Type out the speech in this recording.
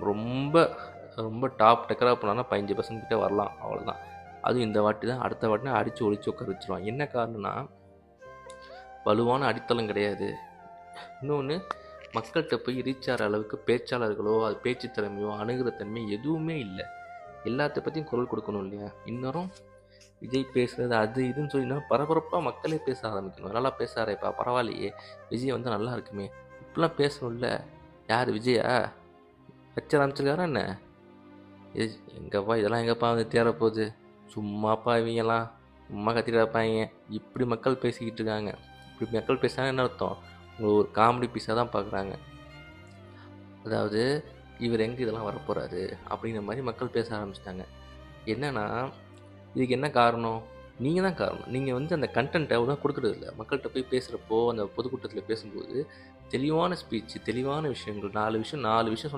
ரொம்ப ரொம்ப டாப் டெக்கராக போனான்னா 15% கிட்ட வரலாம், அவ்வளோதான். அதுவும் இந்த வாட்டி தான். அடுத்த வாட்டினா அடித்து ஒழிச்சு உட்கார வச்சுருவான். என்ன காரணம்னா, வலுவான அடித்தளம் கிடையாது. இன்னொன்று, மக்கள்கிட்ட போய் ரீச் ஆகிற அளவுக்கு பேச்சாளர்களோ அது பேச்சு திறமையோ அணுகிற தன்மை எதுவுமே இல்லை. எல்லாத்த பற்றியும் குரல் கொடுக்கணும் இல்லையா? இன்னும் விஜய் பேசுகிறது அது இதுன்னு சொல்லினா பரபரப்பாக மக்களே பேச ஆரம்பிக்கணும். நல்லா பேசுகிறாரேப்பா, பரவாயில்லையே, விஜய் வந்து நல்லா இருக்குமே, இப்படிலாம் பேசணும்ல. யார் விஜயா வச்சு ஆரம்பிச்சிருக்காரா என்ன? எங்கப்பா இதெல்லாம் எங்கப்பா வந்து தேரப்போகுது? சும்மாப்பா இவங்கெல்லாம் சும்மா கத்திட்டு இருப்பாங்க. இப்படி மக்கள் பேசிக்கிட்டு இருக்காங்க. இப்படி மக்கள் பேசுகிறாங்க என்ன அர்த்தம்? உங்களை ஒரு காமெடி பீஸாக தான் பார்க்குறாங்க. அதாவது இவர் எங்கே இதெல்லாம் வரப்போகிறாரு அப்படிங்கிற மாதிரி மக்கள் பேச ஆரம்பிச்சிட்டாங்க. என்னென்னா, இதுக்கு என்ன காரணம்? நீங்கள் தான் காரணம். நீங்கள் வந்து அந்த கண்டென்ட்டை அவ்வளோ கொடுக்குறது இல்லை. மக்கள்கிட்ட போய் பேசுகிறப்போ, அந்த பொதுக்கூட்டத்தில் பேசும்போது தெளிவான ஸ்பீச்சு, தெளிவான விஷயங்கள், 4 விஷயம் சொன்னால்